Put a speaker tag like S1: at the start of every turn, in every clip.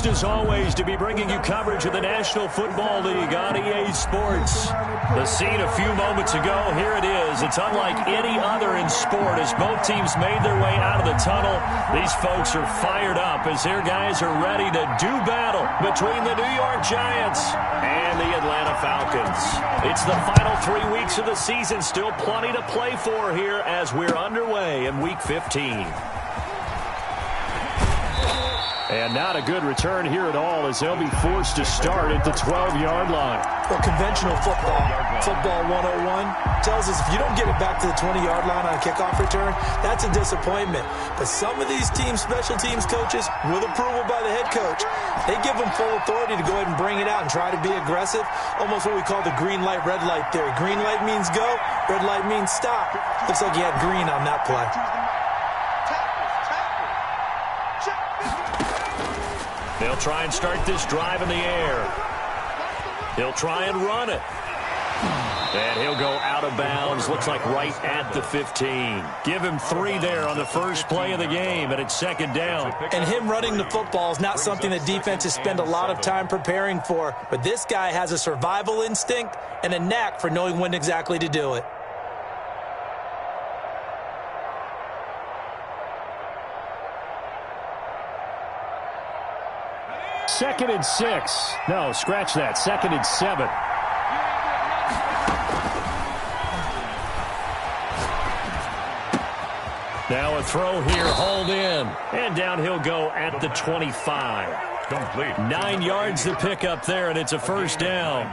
S1: As always, to be bringing you coverage of the National Football League on EA Sports. The scene a few moments ago, here it is. It's unlike any other in sport as both teams made their way out of the tunnel. These folks are fired up as their guys are ready to do battle between the New York Giants and the Atlanta Falcons. It's the final 3 weeks of the season. Still plenty to play for here as we're underway in Week 15. And not a good return here at all as they'll be forced to start at the 12-yard line.
S2: Well, conventional football 101, tells us if you don't get it back to the 20-yard line on a kickoff return, that's a disappointment. But some of these special teams coaches, with approval by the head coach, they give them full authority to go ahead and bring it out and try to be aggressive, almost what we call the green light, red light theory. Green light means go, red light means stop. Looks like you had green on that play.
S1: They'll try and start this drive in the air. He'll try and run it. And he'll go out of bounds. Looks like right at the 15. Give him 3 there on the first play of the game, and it's second down.
S2: And him running the football is not something that defenses spend a lot of time preparing for. But this guy has a survival instinct and a knack for knowing when exactly to do it.
S1: Second and 6. No, scratch that. Second and 7. Now a throw here, hauled in. And down he'll go at the 25. Complete. 9 yards to pick up there, and it's a first down.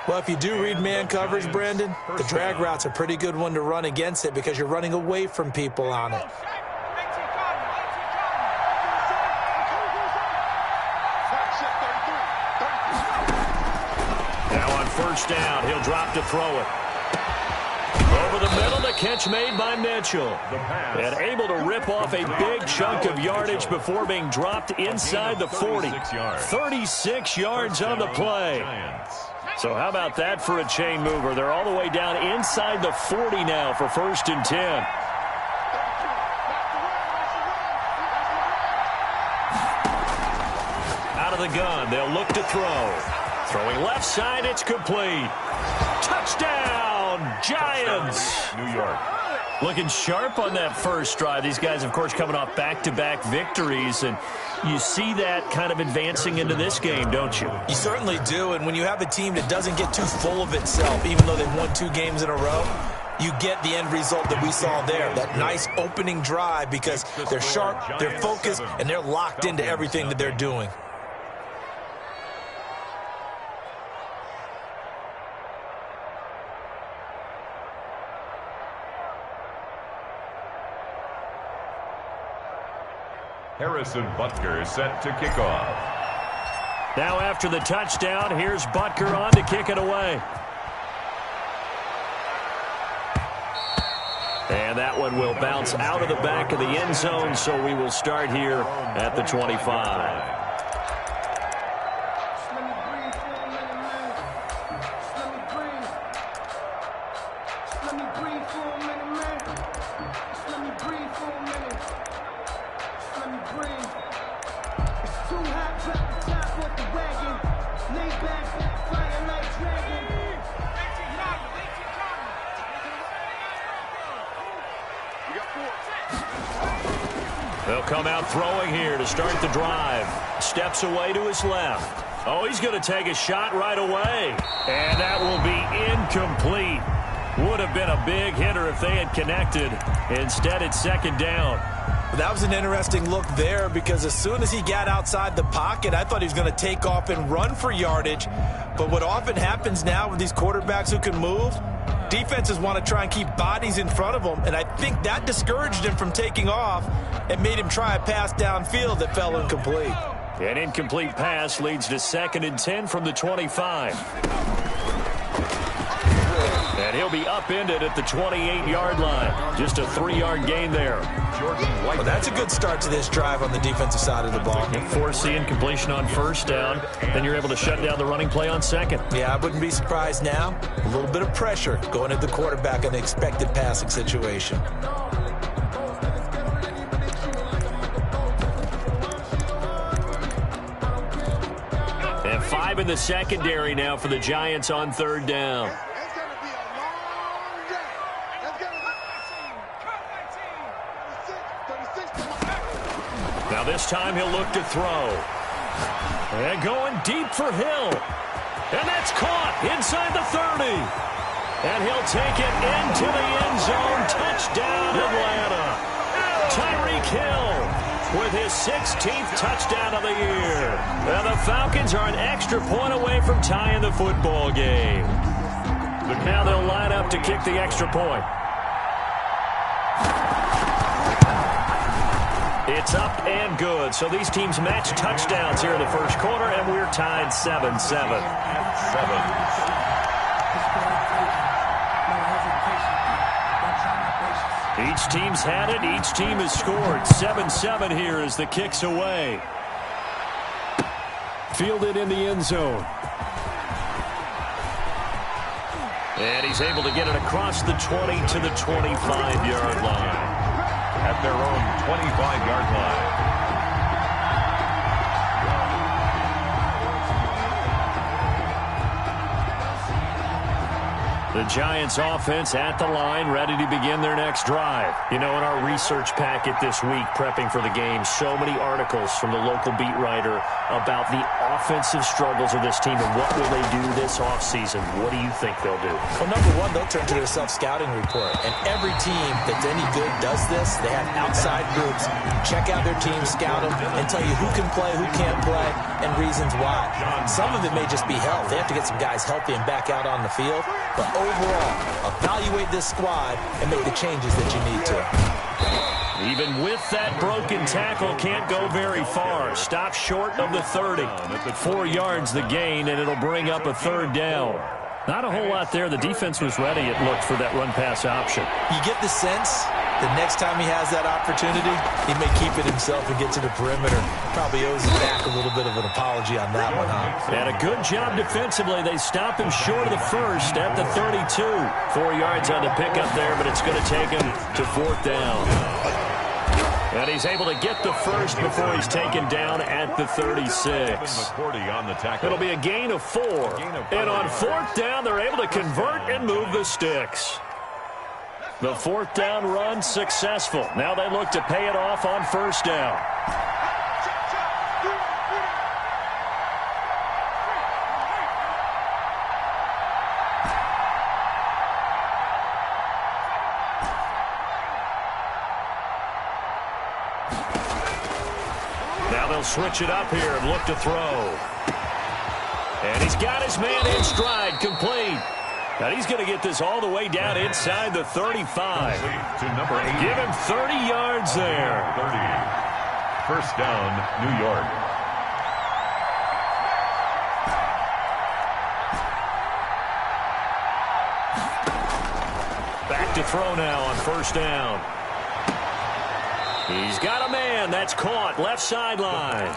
S2: Well, if you do read man coverage, Brandon, the drag route's a pretty good one to run against it because you're running away from people on it.
S1: First down, he'll drop to throw it. Over the middle, the catch made by Mitchell. And able to rip off a big chunk of yardage before being dropped inside the 40. 36 yards on the play. So how about that for a chain mover? They're all the way down inside the 40 now for first and 10. Out of the gun, they'll look to throw. Throwing left side, it's complete. Touchdown, Giants! New York. Looking sharp on that first drive. These guys, of course, coming off back-to-back victories, and you see that kind of advancing into this game, don't you?
S2: You certainly do, and when you have a team that doesn't get too full of itself, even though they've won 2 games in a row, you get the end result that we saw there, that nice opening drive because they're sharp, they're focused, and they're locked into everything that they're doing.
S3: Harrison Butker is set to kick off.
S1: Now after the touchdown, here's Butker on to kick it away. And that one will bounce out of the back of the end zone, so we will start here at the 25. They'll come out throwing here to start the drive. Steps away to his left. Oh, he's going to take a shot right away. And that will be incomplete. Would have been a big hitter if they had connected. Instead, it's second down.
S2: That was an interesting look there because as soon as he got outside the pocket, I thought he was going to take off and run for yardage. But what often happens now with these quarterbacks who can move, defenses want to try and keep bodies in front of them, and I think that discouraged him from taking off and made him try a pass downfield that fell incomplete.
S1: An incomplete pass leads to second and 10 from the 25. And he'll be upended at the 28-yard line. Just a 3-yard gain there.
S2: Well, that's a good start to this drive on the defensive side of the ball.
S1: You force the incompletion on first down, then you're able to shut down the running play on second.
S2: Yeah, I wouldn't be surprised now. A little bit of pressure going at the quarterback in the expected passing situation.
S1: They have 5 in the secondary now for the Giants on 3rd down. Now this time he'll look to throw. And going deep for Hill. And that's caught inside the 30. And he'll take it into the end zone. Touchdown, Atlanta. Tyreek Hill with his 16th touchdown of the year. And the Falcons are an extra point away from tying the football game. Now they'll line up to kick the extra point. It's up and good. So these teams match touchdowns here in the first quarter, and we're tied 7-7. Each team's had it. Each team has scored. 7-7 here as the kick's away. Fielded in the end zone. And he's able to get it across the 20 to the 25-yard line.
S3: At their own 25-yard line.
S1: The Giants offense at the line, ready to begin their next drive. You know, in our research packet this week, prepping for the game, so many articles from the local beat writer about the offensive struggles of this team and what will they do this offseason. What do you think they'll do?
S2: Well, number one, they'll turn to their self-scouting report. And every team that's any good does this. They have outside groups. Check out their team, scout them, and tell you who can play, who can't play, and reasons why. Some of it may just be health. They have to get some guys healthy and back out on the field. But overall, evaluate this squad and make the changes that you need to.
S1: Even with that broken tackle, can't go very far. Stop short of the 30. 4 yards the gain, and it'll bring up a 3rd down. Not a whole lot there. The defense was ready, it looked, for that run-pass option.
S2: You get the sense the next time he has that opportunity, he may keep it himself and get to the perimeter. Probably owes him back a little bit of an apology on that one, huh?
S1: And a good job defensively. They stop him short of the first at the 32. 4 yards on the pickup there, but it's going to take him to 4th down. And he's able to get the first before he's taken down at the 36. It'll be a gain of 4. And on 4th down, they're able to convert and move the sticks. The 4th down run successful. Now they look to pay it off on 1st down. Now they'll switch it up here and look to throw. And he's got his man in stride, complete. Now he's going to get this all the way down inside the 35. Give him 30 yards there.
S3: 30. 1st down, New York.
S1: Back to throw now on 1st down. He's got a man. That's caught. Left sideline.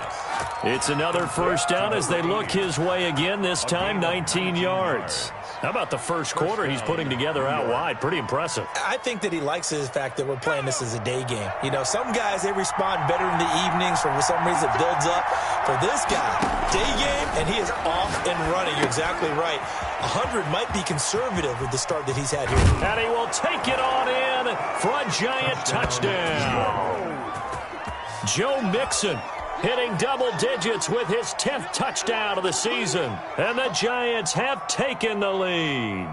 S1: It's another 1st down as they look his way again, this time 19 yards. How about the first quarter he's putting together out wide? Pretty impressive.
S2: I think that he likes the fact that we're playing this as a day game. You know, some guys, they respond better in the evenings. For some reason, it builds up. For this guy, day game, and he is off and running. You're exactly right. 100 might be conservative with the start that he's had here.
S1: And he will take it on in for a giant touchdown. Joe Mixon hitting double digits with his 10th touchdown of the season. And the Giants have taken the lead.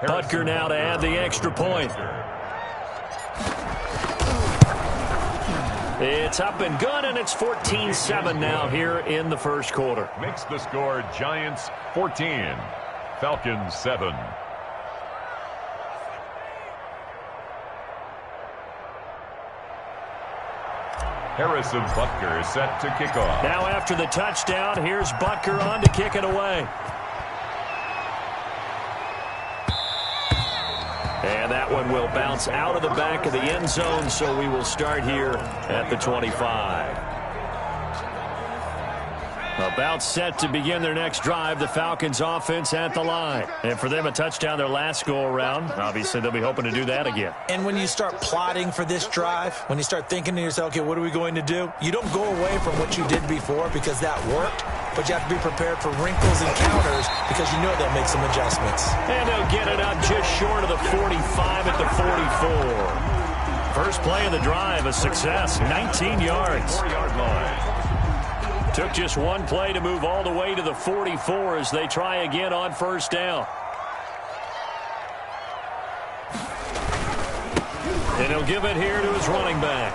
S1: Butker now to add the extra point. It's up and good, and it's 14-7 now here in the first quarter.
S3: Makes the score Giants 14, Falcons 7. Harrison Butker is set to kick off.
S1: Now after the touchdown, here's Butker on to kick it away. And that one will bounce out of the back of the end zone, so we will start here at the 25. About set to begin their next drive, the Falcons offense at the line. And for them, a touchdown their last go-around. Obviously, they'll be hoping to do that again.
S2: And when you start plotting for this drive, when you start thinking to yourself, okay, what are we going to do? You don't go away from what you did before because that worked, but you have to be prepared for wrinkles and counters because you know they'll make some adjustments.
S1: And they'll get it up just short of the 45 at the 44. First play of the drive, a success, 19 yards.
S3: 4-yard line.
S1: Took just one play to move all the way to the 44 as they try again on first down. And he'll give it here to his running back.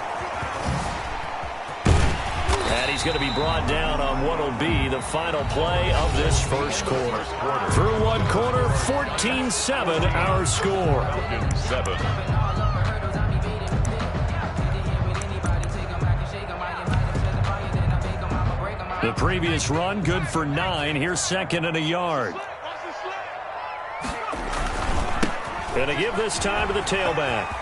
S1: And he's going to be brought down on what will be the final play of this first quarter. Through one quarter, 14-7 our score.
S3: 7.
S1: The previous run, good for 9. Here's second and a yard. And to give this time to the tailback.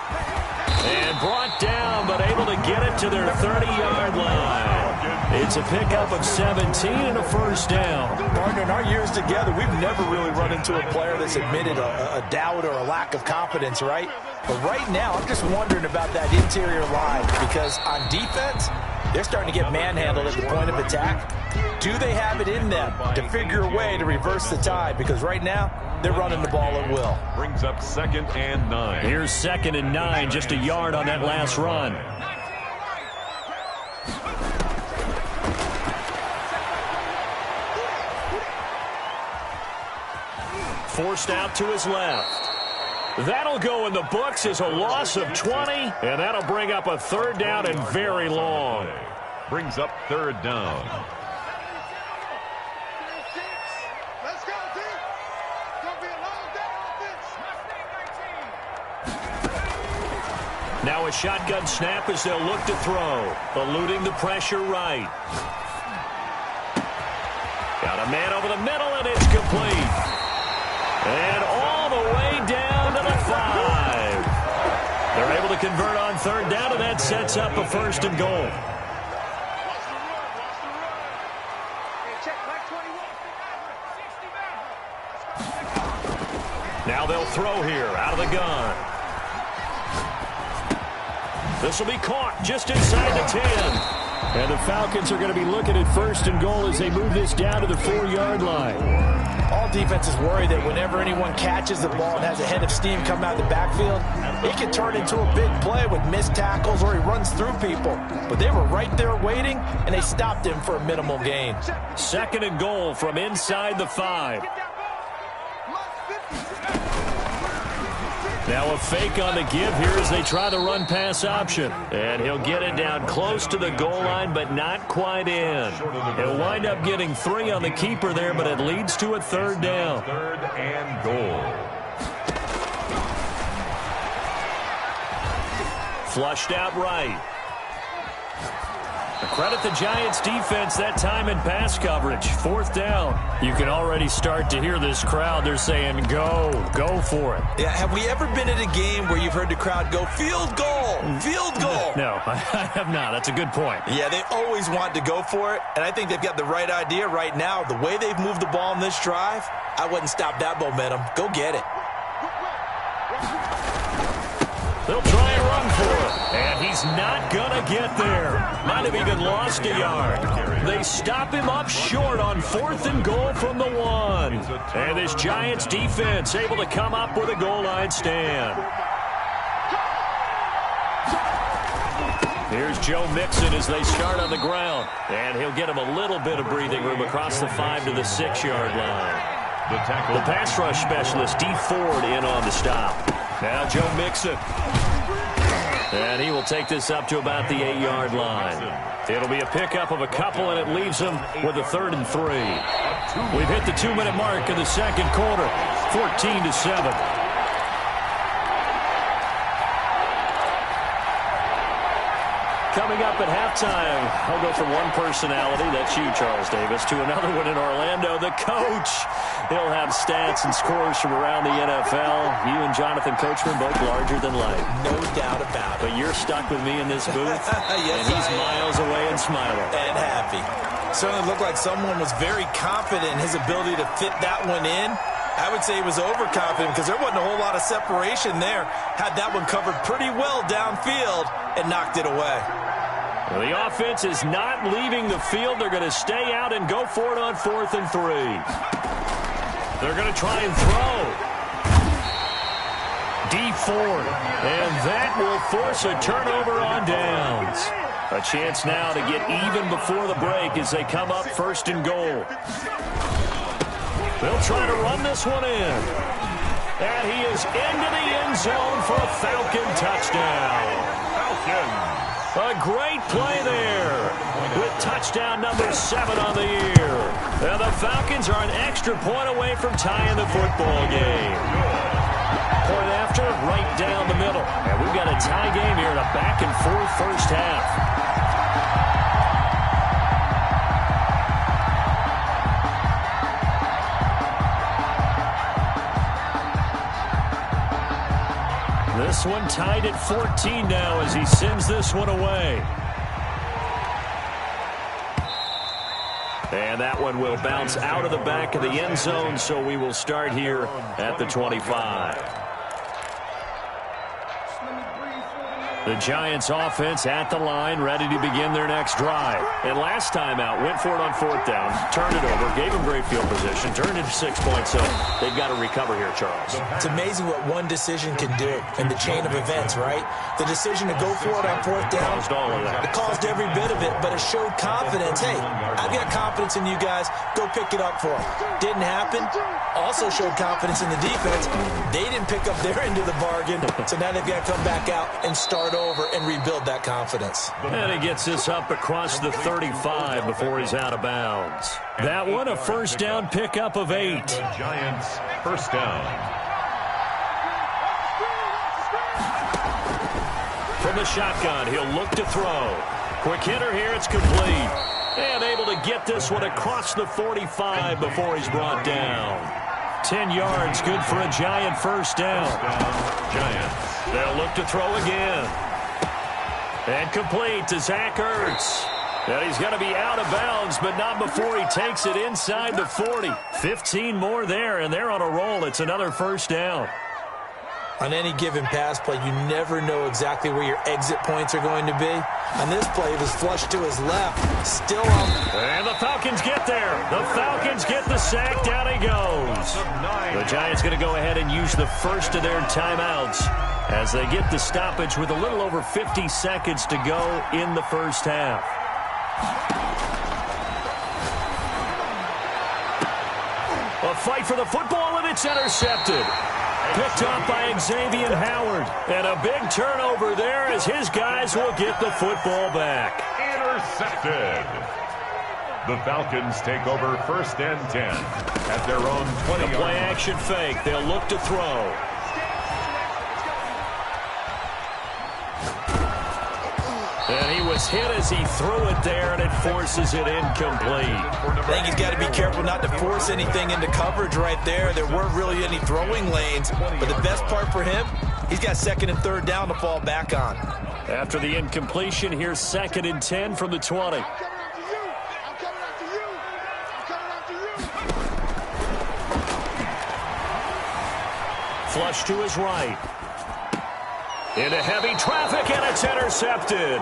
S1: And brought down, but able to get it to their 30-yard line. It's a pickup of 17 and a first down.
S2: Partner, in our years together, we've never really run into a player that's admitted a doubt or a lack of confidence, right? But right now, I'm just wondering about that interior line because on defense, they're starting to get manhandled at the point of attack. Do they have it in them to figure a way to reverse the tide? Because right now, they're running the ball at will.
S3: Brings up 2nd and 9.
S1: Here's 2nd and 9, just a yard on that last run. Forced out to his left. That'll go in the books as a loss of 20, and that'll bring up a third down and very long.
S3: Brings up 3rd down.
S4: Let's go, team. It's going to be a long day offense.
S1: Now a shotgun snap as they'll look to throw. Eluding the pressure right. Got a man over the middle, and it's complete. And all the way down to the 5. They're able to convert on third down, and that sets up a 1st and goal. Now they'll throw here out of the gun. This will be caught just inside the 10. And the Falcons are going to be looking at 1st and goal as they move this down to the 4-yard line.
S2: All defenses worry that whenever anyone catches the ball and has a head of steam come out of the backfield, it can turn into a big play with missed tackles or he runs through people. But they were right there waiting, and they stopped him for a minimal gain.
S1: 2nd and goal from inside the 5. Now a fake on the give here as they try the run-pass option. And he'll get it down close to the goal line, but not quite in. He'll wind up getting 3 on the keeper there, but it leads to a 3rd down.
S3: 3rd and goal.
S1: Flushed out right. Credit the Giants defense that time in pass coverage. 4th down. You can already start to hear this crowd. They're saying, go for it.
S2: Yeah, have we ever been at a game where you've heard the crowd go, field goal, field goal?
S1: No, I have not. That's a good point.
S2: Yeah, they always want to go for it, and I think they've got the right idea right now. The way they've moved the ball in this drive, I wouldn't stop that momentum. Go get it.
S1: They'll try and run for it, and he's not going to get there. Might have even lost a yard. They stop him up short on 4th and goal from the 1. And this Giants defense able to come up with a goal line stand. Here's Joe Mixon as they start on the ground. And he'll get him a little bit of breathing room across the 5 to the 6-yard line.
S3: The
S1: pass rush specialist, D. Ford, in on the stop. Now Joe Mixon. And he will take this up to about the 8-yard line. It'll be a pickup of a couple, and it leaves him with a 3rd and 3. We've hit the 2-minute mark in the second quarter, 14-7. Coming up at halftime, I'll go from one personality, that's you, Charles Davis, to another one in Orlando, the coach. He'll have stats and scores from around the NFL. You and Jonathan Coachman both larger than life.
S2: No doubt about it.
S1: But you're stuck with me in this booth,
S2: Yes,
S1: and he's miles away and smiling.
S2: And happy. Certainly looked like someone was very confident in his ability to fit that one in. I would say he was overconfident because there wasn't a whole lot of separation there. Had that one covered pretty well downfield and knocked it away.
S1: Well, the offense is not leaving the field. They're going to stay out and go for it on 4th and 3. They're going to try and throw. Deep forward. And that will force a turnover on downs. A chance now to get even before the break as they come up 1st and goal. They'll try to run this one in. And he is into the end zone for a Falcon touchdown.
S3: Falcons.
S1: A great play there with touchdown number 7 on the year. And the Falcons are an extra point away from tying the football game. Point after, right down the middle. And we've got a tie game here in a back-and-forth first half. This one tied at 14 now as he sends this one away. And that one will bounce out of the back of the end zone, so we will start here at the 25. The Giants offense at the line, ready to begin their next drive. And last time out, went for it on 4th down, turned it over, gave him great field position, turned it to 6 points, so they've got to recover here, Charles.
S2: It's amazing what one decision can do in the chain of events, right? The decision to go for it on 4th down,
S1: Caused all of that.
S2: it caused every bit of it, but it showed confidence. Hey, I've got confidence in you guys. Go pick it up for them. Didn't happen. Also showed confidence in the defense. They didn't pick up their end of the bargain, so now they've got to come back out and start over and rebuild that confidence.
S1: And he gets this up across the 35 before he's out of bounds. That one, a first down pickup of 8.
S3: Giants, first down.
S1: From the shotgun, he'll look to throw. Quick hitter here, it's complete. And able to get this one across the 45 before he's brought down. 10 yards, good for a Giant first down.
S3: Giants.
S1: They'll look to throw again. And complete to Zach Ertz. And he's going to be out of bounds, but not before he takes it inside the 40. 15 more there, and they're on a roll. It's another first down.
S2: On any given pass play, you never know exactly where your exit points are going to be. On this play, it was flushed to his left. Still on.
S1: And the Falcons get there. The Falcons get the sack. Down he goes. The Giants going to go ahead and use the first of their timeouts as they get the stoppage with a little over 50 seconds to go in the first half. A fight for the football, and it's intercepted. Picked up by Xavier Howard. And a big turnover there as his guys will get the football back.
S3: Intercepted. The Falcons take over 1st and 10 at their own 20-yard line.
S1: Play action fake. They'll look to throw. And he was hit as he threw it there, and it forces it incomplete.
S2: I think he's got to be careful not to force anything into coverage right there. There weren't really any throwing lanes, but the best part for him, he's got 2nd and 3rd down to fall back on.
S1: After the incompletion, here's 2nd and 10 from the 20.
S4: I'm coming after you. I'm coming after you.
S1: Flush to his right. Into heavy traffic, and it's intercepted.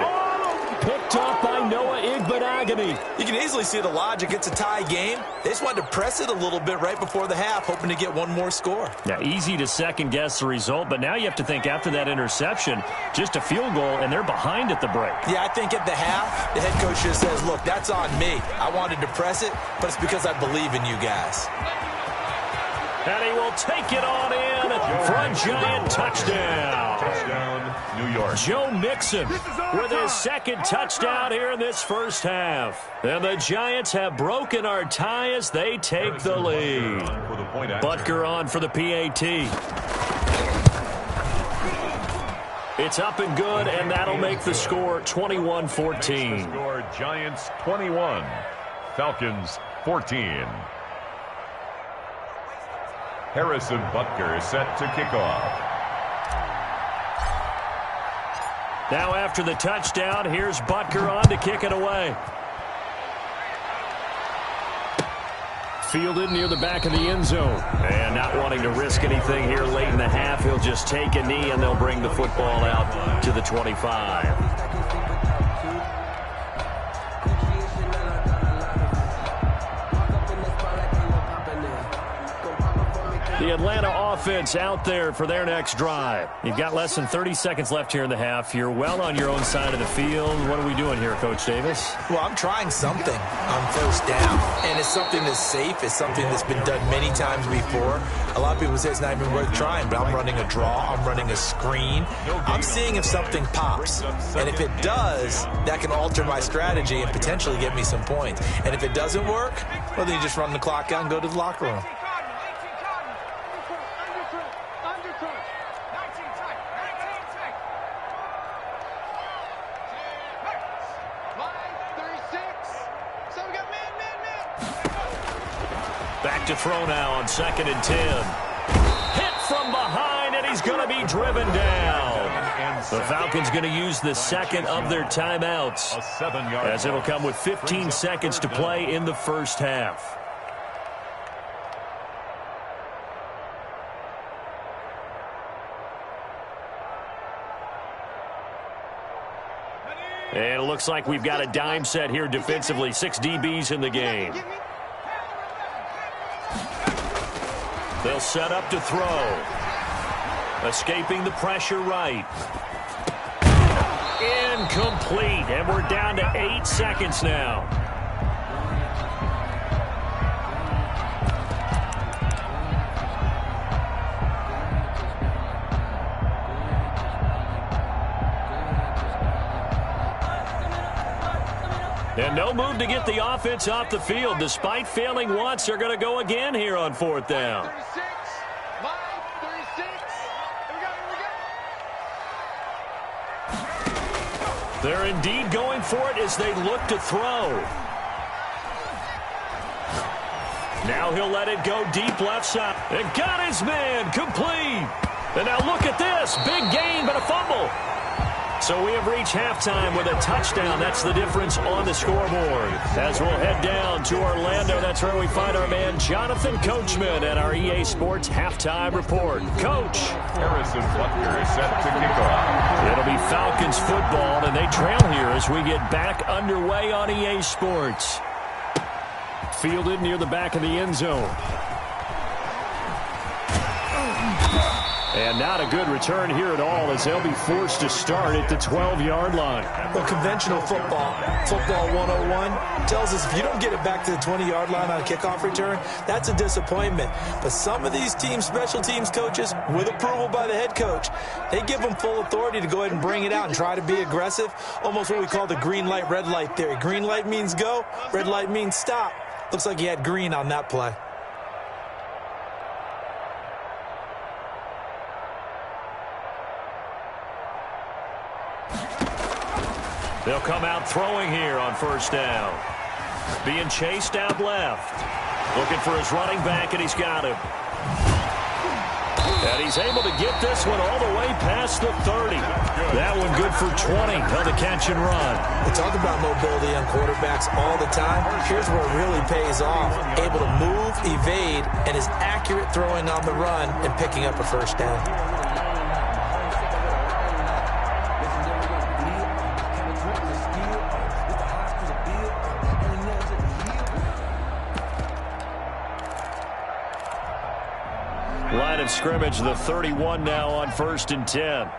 S1: Picked up by Noah Igbenogany.
S2: You can easily see the logic. It's a tie game. They just wanted to press it a little bit right before the half, hoping to get one more score.
S1: Now, easy to second-guess the result, but now you have to think after that interception, just a field goal, and they're behind at the break.
S2: Yeah, I think at the half, the head coach just says, look, that's on me. I wanted to press it, but it's because I believe in you guys.
S1: And he will take it on in for a Giant touchdown.
S3: Touchdown, New York.
S1: Joe Mixon with his 2nd touchdown here in this first half. And the Giants have broken our tie as they take the lead. Butker on for the PAT. It's up and good, and that'll make the score 21-14.
S3: Score Giants 21, Falcons 14. Harrison Butker set to kick off.
S1: Now after the touchdown, here's Butker on to kick it away. Fielded near the back of the end zone. And not wanting to risk anything here late in the half, he'll just take a knee and they'll bring the football out to the 25. The Atlanta offense out there for their next drive. You've got less than 30 seconds left here in the half. You're well on your own side of the field. What are we doing here, Coach Davis?
S2: Well, I'm trying something on first down, and it's something that's safe. It's something that's been done many times before. A lot of people say it's not even worth trying, but I'm running a draw. I'm running a screen. I'm seeing if something pops, and if it does, that can alter my strategy and potentially get me some points. And if it doesn't work, well, then you just run the clock out and go to the locker room.
S1: Back to throw now on 2nd and 10. Hit from behind, and he's going to be driven down. The Falcons going to use the second of their timeouts, as it'll come with 15 seconds to play in the first half. And it looks like we've got a dime set here defensively. 6 DBs in the game. They'll set up to throw. Escaping the pressure right. Incomplete. And we're down to 8 seconds now. And no move to get the offense off the field. Despite failing once, they're going to go again here on 4th down. They're indeed going for it as they look to throw. Now he'll let it go deep left side. And got his man complete. And now look at this. Big gain, but a fumble. So we have reached halftime with a touchdown. That's the difference on the scoreboard. As we'll head down to Orlando, that's where we find our man Jonathan Coachman at our EA Sports Halftime Report. Coach.
S3: Harrison Butker is set to kick off.
S1: It'll be Falcons football, and they trail here as we get back underway on EA Sports. Fielded near the back of the end zone. And not a good return here at all, as they'll be forced to start at the 12-yard line.
S2: Well, conventional football 101, tells us if you don't get it back to the 20-yard line on a kickoff return, that's a disappointment. But some of these teams, special teams coaches, with approval by the head coach, they give them full authority to go ahead and bring it out and try to be aggressive, almost what we call the green light, red light theory. Green light means go, red light means stop. Looks like he had green on that play.
S1: They'll come out throwing here on 1st down. Being chased out left. Looking for his running back, and he's got him. And he's able to get this one all the way past the 30. That one good for 20 on the catch and run.
S2: We talk about mobility on quarterbacks all the time. Here's where it really pays off. Able to move, evade, and is accurate throwing on the run and picking up a 1st down.
S1: Line of scrimmage, the 31 now on 1st and 10.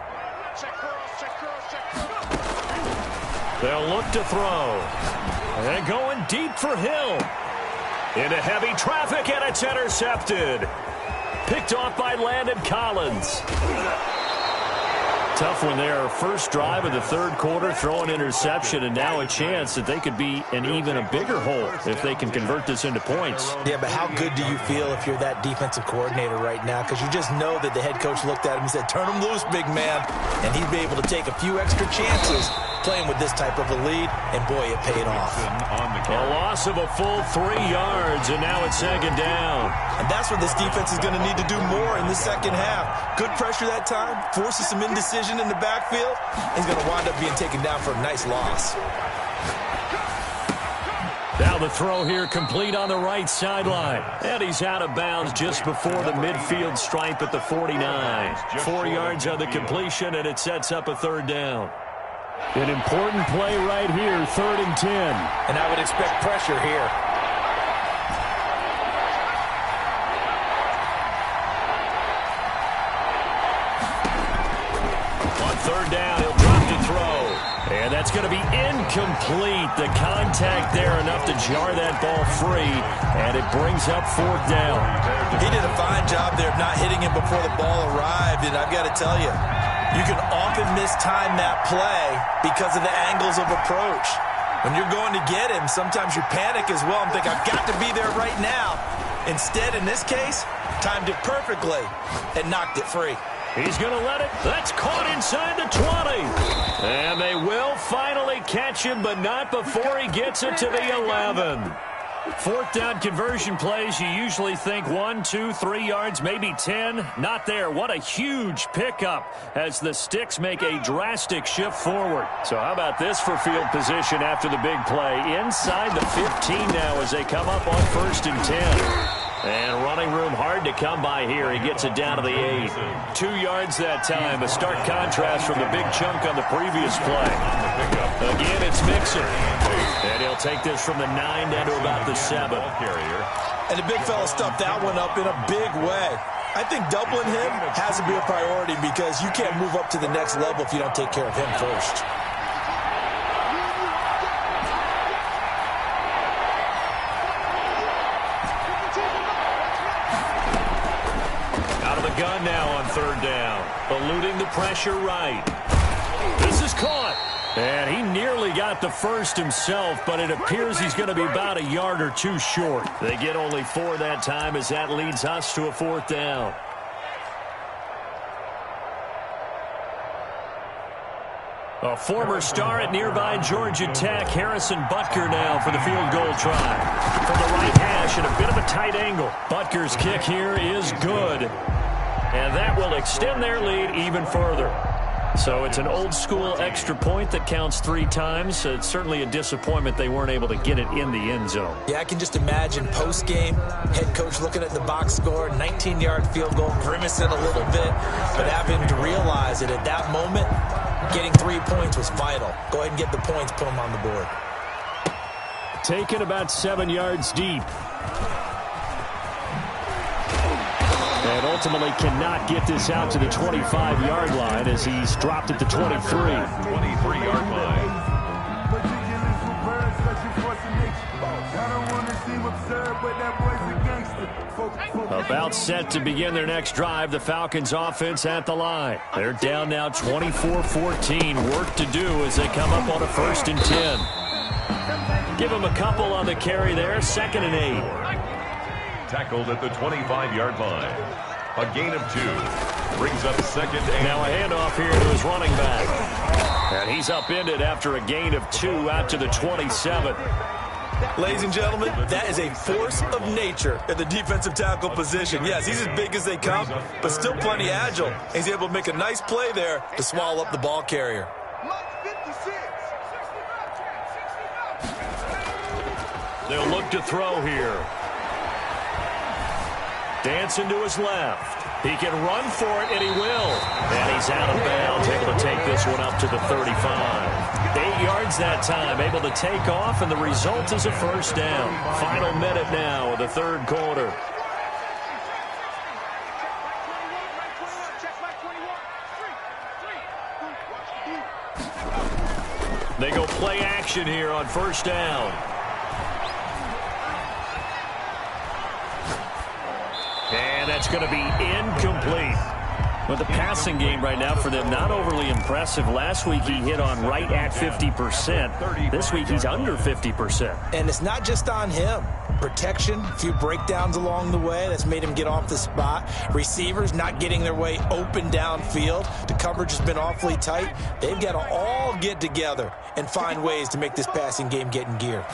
S1: They'll look to throw. And going deep for Hill. Into heavy traffic, and it's intercepted. Picked off by Landon Collins. Tough one there. First drive of the 3rd quarter, throw an interception, and now a chance that they could be in even a bigger hole if they can convert this into points.
S2: Yeah, but how good do you feel if you're that defensive coordinator right now? Because you just know that the head coach looked at him and said, turn him loose, big man. And he'd be able to take a few extra chances playing with this type of a lead, and boy, it paid off.
S1: A loss of a full 3 yards, and now it's 2nd down.
S2: And that's what this defense is going to need to do more in the 2nd half. Good pressure that time, forces some indecision in the backfield. He's going to wind up being taken down for a nice loss.
S1: Now the throw here complete on the right sideline. And he's out of bounds just before the midfield stripe at the 49. 4 yards on the completion, and it sets up a third down. An important play right here, 3rd and 10.
S2: And I would expect pressure here.
S1: On 3rd down, he'll drop to throw. And that's going to be incomplete. The contact there enough to jar that ball free, and it brings up 4th down.
S2: He did a fine job there of not hitting him before the ball arrived, and I've got to tell you, you can often mistime that play because of the angles of approach. When you're going to get him, sometimes you panic as well and think, I've got to be there right now. Instead, in this case, timed it perfectly and knocked it free.
S1: He's going to let it. That's caught inside the 20. And they will finally catch him, but not before he gets it to the 11. 4th down conversion plays, you usually think 1, 2, 3 yards, maybe 10. Not there. What a huge pickup as the sticks make a drastic shift forward. So how about this for field position after the big play? Inside the 15 now as they come up on 1st and 10. And running room hard to come by here. He gets it down to the 8. 2 yards that time. A stark contrast from the big chunk on the previous play. Again, it's Mixon. And he'll take this from the 9 down to about the 7.
S2: And the big fella stuffed that one up in a big way. I think doubling him has to be a priority because you can't move up to the next level if you don't take care of him first.
S1: Gun now on 3rd down. Eluding the pressure right. This is caught. And he nearly got the first himself, but it appears he's going to be about a yard or 2 short. They get only 4 that time as that leads us to a 4th down. A former star at nearby Georgia Tech, Harrison Butker now for the field goal try. From the right hash and a bit of a tight angle. Butker's kick here is good. And that will extend their lead even further. So it's an old-school extra point that counts 3 times. It's certainly a disappointment they weren't able to get it in the end zone.
S2: Yeah, I can just imagine post-game, head coach looking at the box score, 19-yard field goal, grimacing a little bit, but having to realize that at that moment, getting 3 points was vital. Go ahead and get the points, put them on the board.
S1: Taken about 7 yards deep. And ultimately cannot get this out to the 25-yard line as he's dropped at the 23.
S3: 23-yard line.
S1: About set to begin their next drive, the Falcons offense at the line. They're down now 24-14. Work to do as they come up on a 1st and 10. Give them a couple on the carry there, 2nd and 8.
S3: Tackled at the 25-yard line. A gain of 2. Brings up 2nd and...
S1: Now a handoff here to his running back. And he's upended after a gain of 2 out to the 27.
S2: Ladies and gentlemen, that is a force of nature at the defensive tackle position. Yes, he's as big as they come, but still plenty agile. He's able to make a nice play there to swallow up the ball carrier.
S1: They'll look to throw here. Dancing to his left. He can run for it, and he will. And he's out of bounds, able to take this one up to the 35. 8 yards that time, able to take off, and the result is a 1st down. Final minute now of the 3rd quarter. They go play action here on 1st down. And that's going to be incomplete. Well, the passing game right now for them, not overly impressive. Last week he hit on right at 50%. This week he's under 50%.
S2: And it's not just on him. Protection, a few breakdowns along the way. That's made him get off the spot. Receivers not getting their way open downfield. The coverage has been awfully tight. They've got to all get together and find ways to make this passing game get in gear.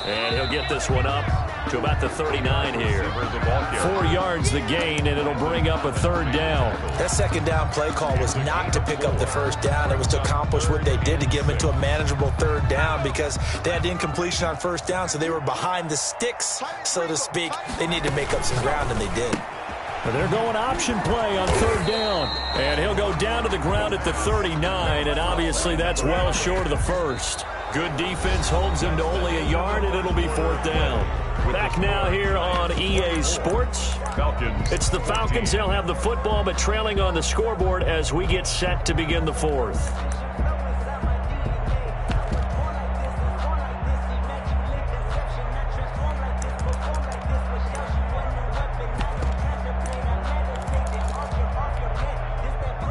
S1: And he'll get this one up to about the 39 here. 4 yards the gain, and it'll bring up a 3rd down.
S2: That 2nd down play call was not to pick up the 1st down. It was to accomplish what they did to get them into a manageable 3rd down because they had incompletion on 1st down, so they were behind the sticks, so to speak. They needed to make up some ground, and they did.
S1: They're going option play on 3rd down. And he'll go down to the ground at the 39, and obviously that's well short of the 1st. Good defense holds him to only a yard, and it'll be 4th down. Back now here on EA Sports. It's the Falcons. They'll have the football, but trailing on the scoreboard as we get set to begin the 4th.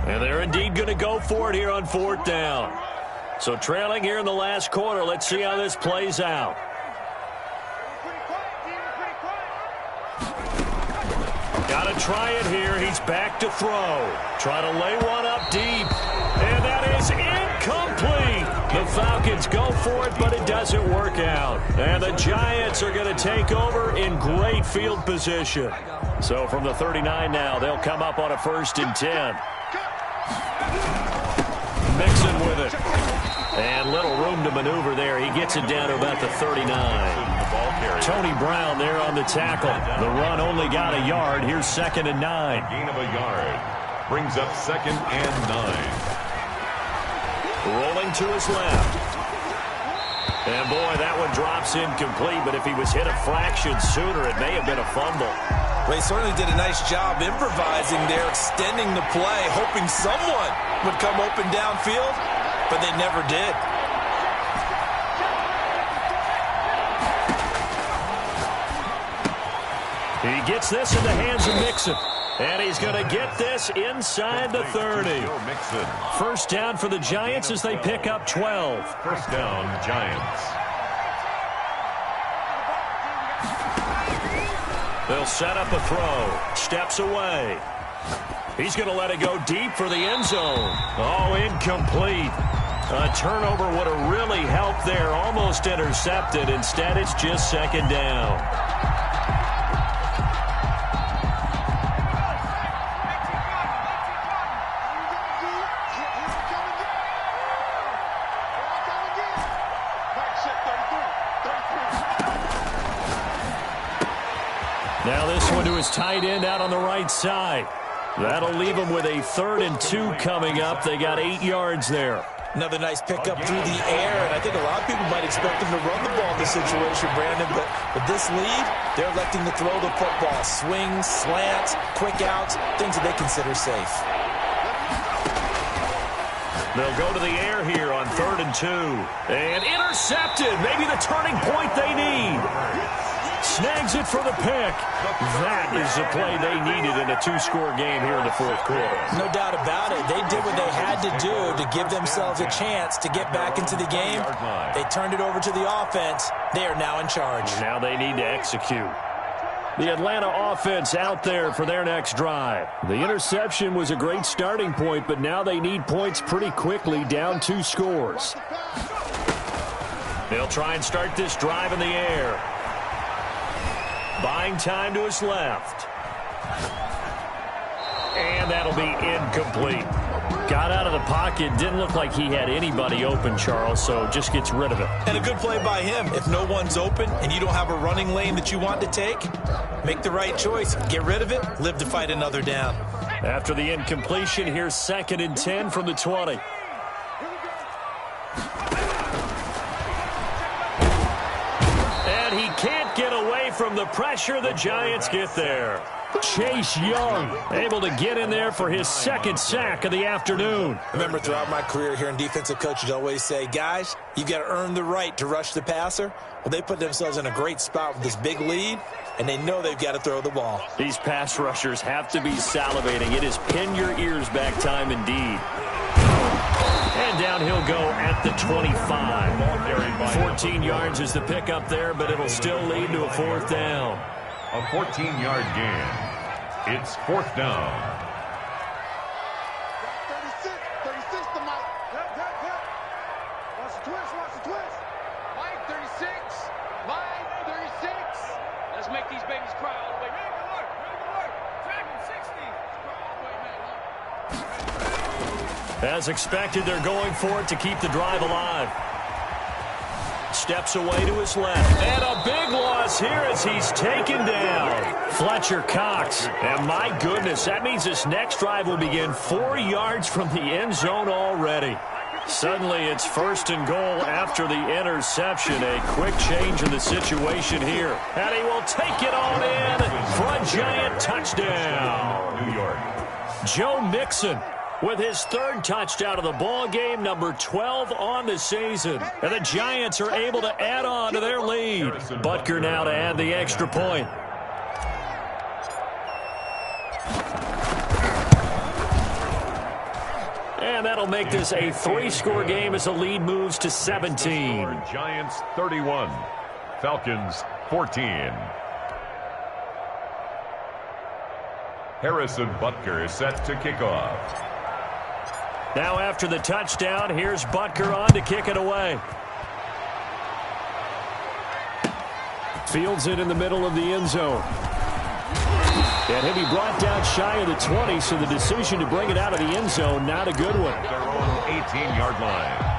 S1: And they're indeed going to go for it here on 4th down. So trailing here in the last quarter. Let's see how this plays out. Got to try it here. He's back to throw. Try to lay one up deep. And that is incomplete. The Falcons go for it, but it doesn't work out. And the Giants are going to take over in great field position. So from the 39 now, they'll come up on a 1st and 10. Mixon with it. And little room to maneuver there. He gets it down to about the 39. Tony Brown there on the tackle. The run only got a yard. Here's 2nd and 9.
S3: Gain of a yard. Brings up 2nd and 9.
S1: Rolling to his left. And boy, that one drops incomplete, but if he was hit a fraction sooner, it may have been a fumble.
S2: Well, he certainly did a nice job improvising there, extending the play, hoping someone would come open downfield, but they never did.
S1: He gets this in the hands of Mixon. And he's going to get this inside the 30. 1st down for the Giants as they pick up 12.
S3: 1st down, Giants.
S1: They'll set up a throw. Steps away. He's going to let it go deep for the end zone. Oh, incomplete. A turnover would have really helped there. Almost intercepted. Instead, it's just 2nd down. Now this one to his tight end out on the right side. That'll leave him with a 3rd and 2 coming up. They got 8 yards there.
S2: Another nice pickup through the air, and I think a lot of people might expect him to run the ball in this situation, Brandon, but with this lead, they're electing to throw the football. Swings, slants, quick outs, things that they consider safe.
S1: They'll go to the air here on 3rd and 2. And intercepted. Maybe the turning point they need. Snags it for the pick. That is the play they needed in a 2-score game here in the 4th quarter.
S2: No doubt about it. They did what they had to do to give themselves a chance to get back into the game. They turned it over to the offense. They are now in charge.
S1: Now they need to execute. The Atlanta offense out there for their next drive. The interception was a great starting point, but now they need points pretty quickly, down 2 scores. They'll try and start this drive in the air. Buying time to his left. And that'll be incomplete. Got out of the pocket. Didn't look like he had anybody open, Charles, so just gets rid of it.
S2: And a good play by him. If no one's open and you don't have a running lane that you want to take, make the right choice. Get rid of it. Live to fight another down.
S1: After the incompletion, here's 2nd and 10 from the 20. And he can't get away from the pressure. The Giants get there. Chase Young able to get in there for his 2nd sack of the afternoon.
S2: I remember throughout my career here in defensive coaches always say, guys, you got to earn the right to rush the passer. Well, they put themselves in a great spot with this big lead, and they know they've got to throw the ball.
S1: These pass rushers have to be salivating. It is pin your ears back time indeed. And down he'll go at the 25. 14 yards is the pickup there, but it'll still lead to a 4th down.
S3: A 14-yard gain. It's 4th down.
S4: 36 to Mike. Watch the twist, watch the twist. Mike, 36. Line 36.
S5: Let's make these babies cry all the way.
S1: As expected, they're going for it to keep the drive alive. Steps away to his left. And a big loss here as he's taken down. Fletcher Cox. And my goodness, that means this next drive will begin 4 yards from the end zone already. Suddenly, it's 1st and goal after the interception. A quick change in the situation here. And he will take it all in for a giant touchdown.
S3: New York.
S1: Joe Mixon with his 3rd touchdown of the ball game, number 12 on the season. And the Giants are able to add on to their lead. Butker now to add the extra point. And that'll make this a 3-score game as the lead moves to 17.
S3: Giants 31, Falcons 14. Harrison Butker is set to kick off.
S1: Now after the touchdown, here's Butker on to kick it away. Fields it in the middle of the end zone. And he'll be brought down shy of the 20, so the decision to bring it out of the end zone, not a good one.
S3: Their own 18-yard line.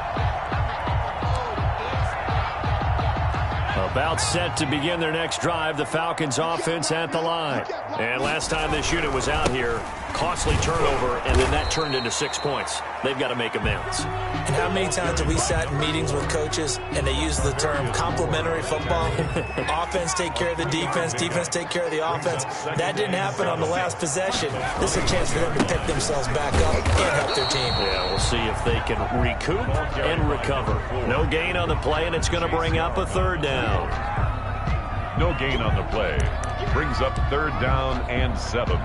S1: About set to begin their next drive, the Falcons offense at the line. And last time this unit was out here, costly turnover, and then that turned into 6 points. They've got to make amends.
S2: And how many times have we sat in meetings with coaches and they use the term complementary football? Offense take care of the defense, defense take care of the offense. That didn't happen on the last possession. This is a chance for them to pick themselves back up and help their team.
S1: Yeah, we'll see if they can recoup and recover. No gain on the play, and it's going to bring up a 3rd down.
S3: No gain on the play. Brings up 3rd down and 7.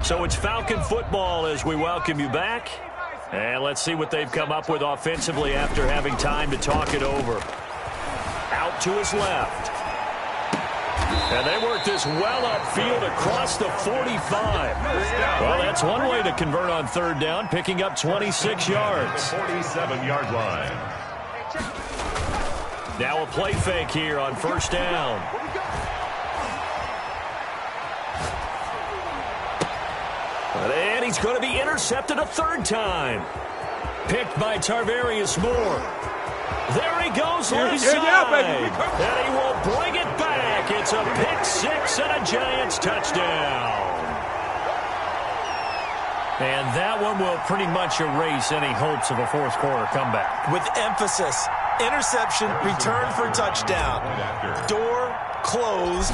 S1: So it's Falcon football as we welcome you back. And let's see what they've come up with offensively after having time to talk it over. Out to his left. And they work this well upfield across the 45. Well, that's one way to convert on 3rd down, picking up 26 yards.
S3: 47-yard line.
S1: Now a play fake here on 1st down. And he's going to be intercepted a 3rd time. Picked by Tarvarius Moore. There he goes left side. And he will bring it back. It's a pick 6 and a Giants touchdown. And that one will pretty much erase any hopes of a 4th quarter comeback.
S2: With emphasis, interception, return for touchdown. Door closed,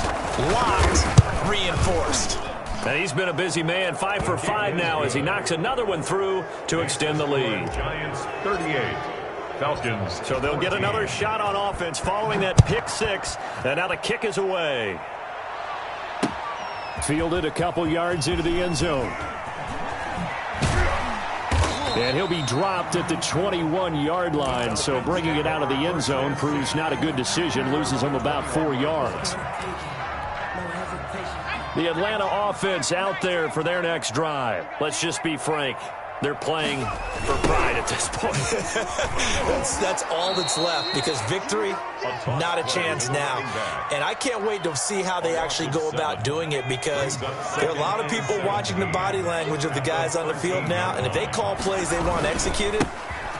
S2: locked, reinforced.
S1: And he's been a busy man, 5 for 5 now as he knocks another one through to extend the lead.
S3: Giants 38, Falcons.
S1: So they'll get another shot on offense following that pick 6, and now the kick is away. Fielded a couple yards into the end zone. And he'll be dropped at the 21-yard line, so bringing it out of the end zone proves not a good decision, loses him about 4 yards. The Atlanta offense out there for their next drive. Let's just be frank. They're playing for pride at this point.
S2: That's all that's left, because victory, not a chance now. And I can't wait to see how they actually go about doing it, because there are a lot of people watching the body language of the guys on the field now, and if they call plays they want executed,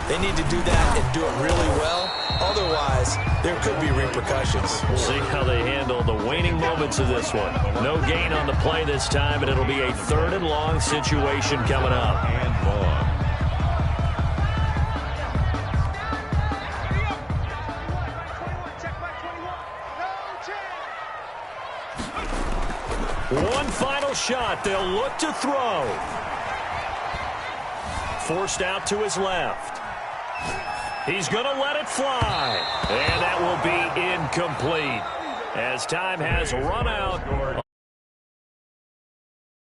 S2: they need to do that and do it really well. Otherwise, there could be repercussions.
S1: We'll see how they handle the waning moments of this one. No gain on the play this time, and it'll be a 3rd and long situation coming up.
S3: And long.
S1: One final shot. They'll look to throw. Forced out to his left. He's going to let it fly. And that will be incomplete as time has run out.